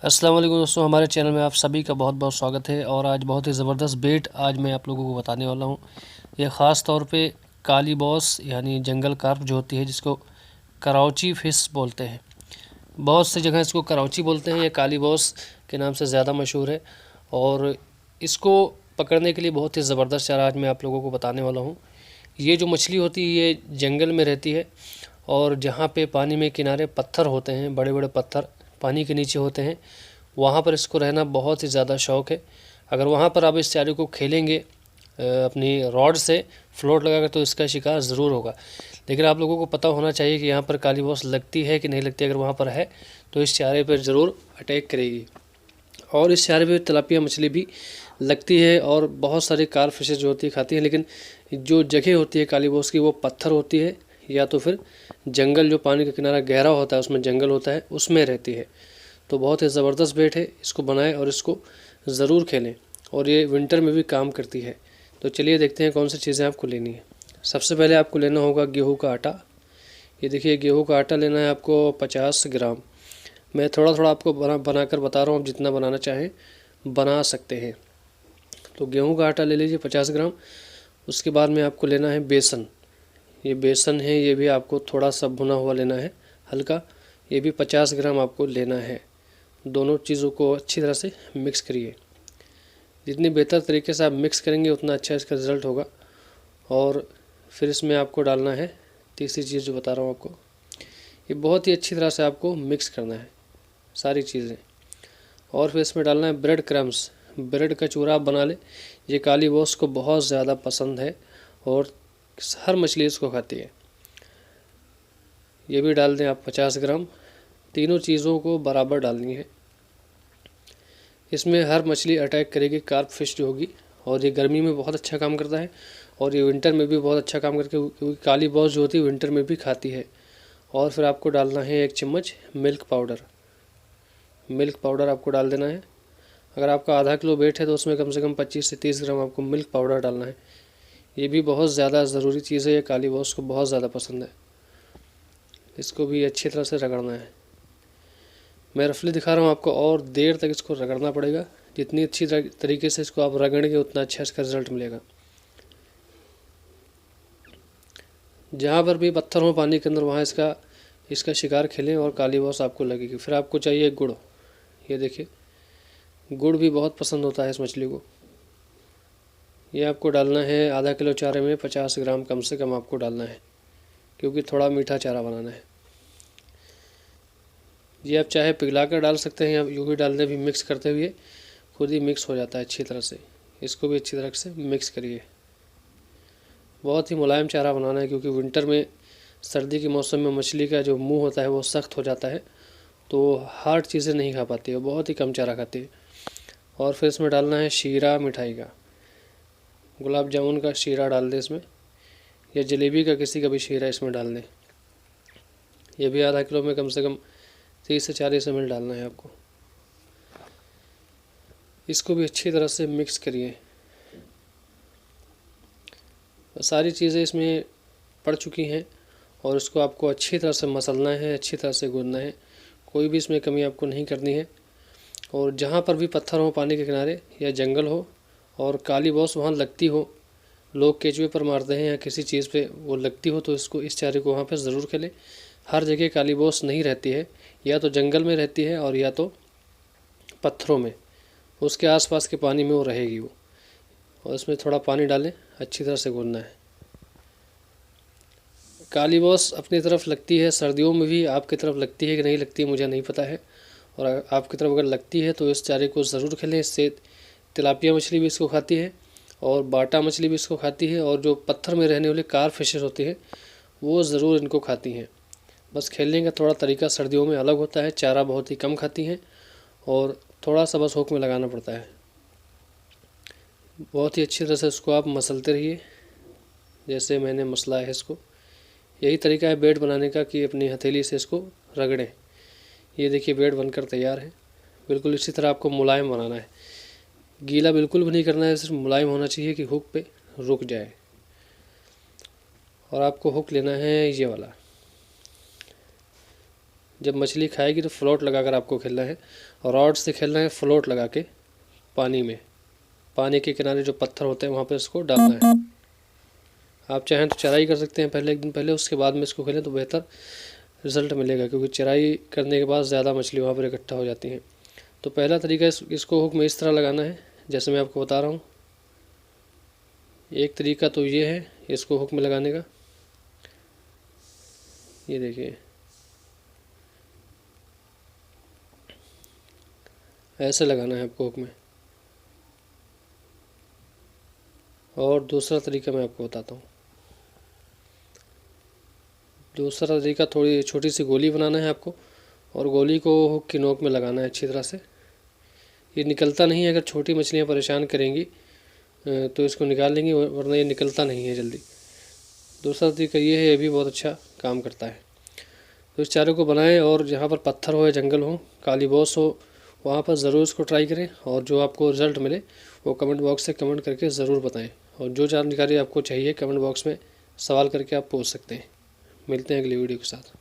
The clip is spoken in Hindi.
अस्सलाम वालेकुम दोस्तों, हमारे चैनल में आप सभी का बहुत बहुत स्वागत है। और आज बहुत ही ज़बरदस्त बेट आज मैं आप लोगों को बताने वाला हूँ। ये ख़ास तौर पे काली बॉस यानी जंगल कार्प जो होती है, जिसको कराउची फ़िश बोलते हैं। बहुत सी जगह इसको कराउची बोलते हैं, ये काली बॉस के नाम से ज़्यादा मशहूर है। और इसको पकड़ने के लिए बहुत ही ज़बरदस्त चारा आज मैं आप लोगों को बताने वाला हूँ। ये जो मछली होती है ये जंगल में रहती है, और जहाँ पे पानी में किनारे पत्थर होते हैं, बड़े बड़े पत्थर पानी के नीचे होते हैं, वहाँ पर इसको रहना बहुत ही ज़्यादा शौक़ है। अगर वहाँ पर आप इस चारे को खेलेंगे अपनी रॉड से फ्लोट लगाकर, तो इसका शिकार ज़रूर होगा। लेकिन आप लोगों को पता होना चाहिए कि यहाँ पर काली बॉस लगती है कि नहीं लगती। अगर वहाँ पर है तो इस चारे पर ज़रूर अटैक करेगी। और इस चारे पे तिलापिया मछली भी लगती है, और बहुत सारे कार्प फिशेज जो होती है खाती है। लेकिन जो जगह होती है काली बॉस की, वो पत्थर होती है, या तो फिर जंगल, जो पानी का किनारा गहरा होता है उसमें जंगल होता है, उसमें रहती है। तो बहुत ही ज़बरदस्त बेट है, इसको बनाएं और इसको ज़रूर खेलें। और ये विंटर में भी काम करती है। तो चलिए देखते हैं कौन सी चीज़ें आपको लेनी है। सबसे पहले आपको लेना होगा गेहूं का आटा। ये देखिए, गेहूं का आटा लेना है आपको 50 ग्राम। मैं थोड़ा थोड़ा आपको बनाकर बता रहा हूँ, आप जितना बनाना चाहें बना सकते हैं। तो गेहूं का आटा ले लीजिए 50 ग्राम। उसके बाद में आपको लेना है बेसन। ये बेसन है, ये भी आपको थोड़ा सा भुना हुआ लेना है, हल्का। ये भी 50 ग्राम आपको लेना है। दोनों चीज़ों को अच्छी तरह से मिक्स करिए। जितनी बेहतर तरीके से आप मिक्स करेंगे उतना अच्छा इसका रिज़ल्ट होगा। और फिर इसमें आपको डालना है तीसरी चीज़ जो बता रहा हूँ आपको। ये बहुत ही अच्छी तरह से आपको मिक्स करना है सारी चीज़ें। और फिर इसमें डालना है ब्रेड क्रम्स। ब्रेड का चूरा आप बना लें, ये काली बॉस को बहुत ज़्यादा पसंद है और हर मछली इसको खाती है। ये भी डाल दें आप 50 ग्राम। तीनों चीज़ों को बराबर डालनी है। इसमें हर मछली अटैक करेगी, कार्प फिश जो होगी। और ये गर्मी में बहुत अच्छा काम करता है, और ये विंटर में भी बहुत अच्छा काम करके, क्योंकि काली बॉस जो होती है विंटर में भी खाती है। और फिर आपको डालना है 1 चम्मच मिल्क पाउडर। मिल्क पाउडर आपको डाल देना है। अगर आपका आधा किलो वेट है तो उसमें कम से कम 25 से 30 ग्राम आपको मिल्क पाउडर डालना है। ये भी बहुत ज़्यादा ज़रूरी चीज़ है, ये काली बॉस को बहुत ज़्यादा पसंद है। इसको भी अच्छी तरह से रगड़ना है। मैं रफली दिखा रहा हूँ आपको, और देर तक इसको रगड़ना पड़ेगा। जितनी अच्छी तरीके से इसको आप रगड़ेंगे उतना अच्छा इसका रिज़ल्ट मिलेगा। जहाँ पर भी पत्थर हो पानी के अंदर, वहाँ इसका शिकार खेलें और काली बॉस आपको लगेगी। फिर आपको चाहिए गुड़। ये देखिए, गुड़ भी बहुत पसंद होता है इस मछली को। ये आपको डालना है आधा किलो चारे में 50 ग्राम कम से कम आपको डालना है, क्योंकि थोड़ा मीठा चारा बनाना है। ये आप चाहे पिघला कर डाल सकते हैं, या यूँ ही डाल दें, भी मिक्स करते हुए खुद ही मिक्स हो जाता है अच्छी तरह से। इसको भी अच्छी तरह से मिक्स करिए। बहुत ही मुलायम चारा बनाना है, क्योंकि विंटर में, सर्दी के मौसम में मछली का जो मुंह होता है वो सख्त हो जाता है, तो हार्ड चीज़ें नहीं खा पाती है, बहुत ही कम चारा खाती है। और फिर इसमें डालना है शीरा मिठाई का। गुलाब जामुन का शीरा डाल दें इसमें, या जलेबी का किसी का भी शीरा इसमें डाल दें। ये भी आधा किलो में कम से कम 30 से 40 ml डालना है आपको। इसको भी अच्छी तरह से मिक्स करिए। सारी चीज़ें इसमें पड़ चुकी हैं, और इसको आपको अच्छी तरह से मसलना है, अच्छी तरह से गूंदना है। कोई भी इसमें कमी आपको नहीं करनी है। और जहाँ पर भी पत्थर हो पानी के किनारे या जंगल हो, और काली बॉस वहाँ लगती हो, लोग केचुए पर मारते हैं या किसी चीज़ पे वो लगती हो, तो इस चारे को वहाँ पर ज़रूर खेलें। हर जगह काली बॉस नहीं रहती है, या तो जंगल में रहती है और या तो पत्थरों में, उसके आसपास के पानी में वो रहेगी वो। और इसमें थोड़ा पानी डालें, अच्छी तरह से गूंदना है। काली बॉस अपनी तरफ लगती है, सर्दियों में भी आपकी तरफ लगती है कि नहीं लगती है मुझे नहीं पता है। और आपकी तरफ अगर लगती है तो इस चारे को ज़रूर खेलें। इससे तिलापिया मछली भी इसको खाती है, और बाटा मछली भी इसको खाती है, और जो पत्थर में रहने वाले कार्प फिशेस होती है वो ज़रूर इनको खाती हैं। बस खेलने का थोड़ा तरीका सर्दियों में अलग होता है, चारा बहुत ही कम खाती हैं, और थोड़ा सा बस हुक में लगाना पड़ता है। बहुत ही अच्छी तरह से इसको आप मसलते रहिए, जैसे मैंने मसला है इसको। यही तरीका है बेड बनाने का, कि अपनी हथेली से इसको रगड़ें। ये देखिए, बेड बनकर तैयार है। बिल्कुल इसी तरह आपको मुलायम बनाना है, गीला बिल्कुल भी नहीं करना है, सिर्फ मुलायम होना चाहिए कि हुक पे रुक जाए। और आपको हुक लेना है ये वाला। जब मछली खाएगी तो फ्लोट लगा कर आपको खेलना है, और रॉड से खेलना है फ्लोट लगा के पानी में। पानी के किनारे जो पत्थर होते हैं वहाँ पे इसको डालना है। आप चाहें तो चराई कर सकते हैं पहले, एक दिन पहले, उसके बाद में इसको खेलें तो बेहतर रिज़ल्ट मिलेगा, क्योंकि चराई करने के बाद ज़्यादा मछली वहाँ पर इकट्ठा हो जाती हैं। तो पहला तरीका इसको हुक में इस तरह लगाना है जैसे मैं आपको बता रहा हूँ। एक तरीका तो ये है इसको हुक में लगाने का, ये देखिए ऐसे लगाना है आपको हुक में। और दूसरा तरीका मैं आपको बताता हूँ। दूसरा तरीका, थोड़ी छोटी सी गोली बनाना है आपको, और गोली को हुक की नोक में लगाना है अच्छी तरह से। ये निकलता नहीं है, अगर छोटी मछलियाँ परेशान करेंगी तो इसको निकाल लेंगी, वरना ये निकलता नहीं है जल्दी। दूसरा तरीका ये है, ये भी बहुत अच्छा काम करता है। तो इस चारे को बनाएं, और जहाँ पर पत्थर हो या जंगल हो, काली बॉस हो, वहाँ पर ज़रूर इसको ट्राई करें, और जो आपको रिज़ल्ट मिले वो कमेंट बॉक्स से कमेंट करके ज़रूर बताएं। और जो जानकारी आपको चाहिए कमेंट बॉक्स में सवाल करके आप पूछ सकते हैं। मिलते हैं अगली वीडियो के साथ।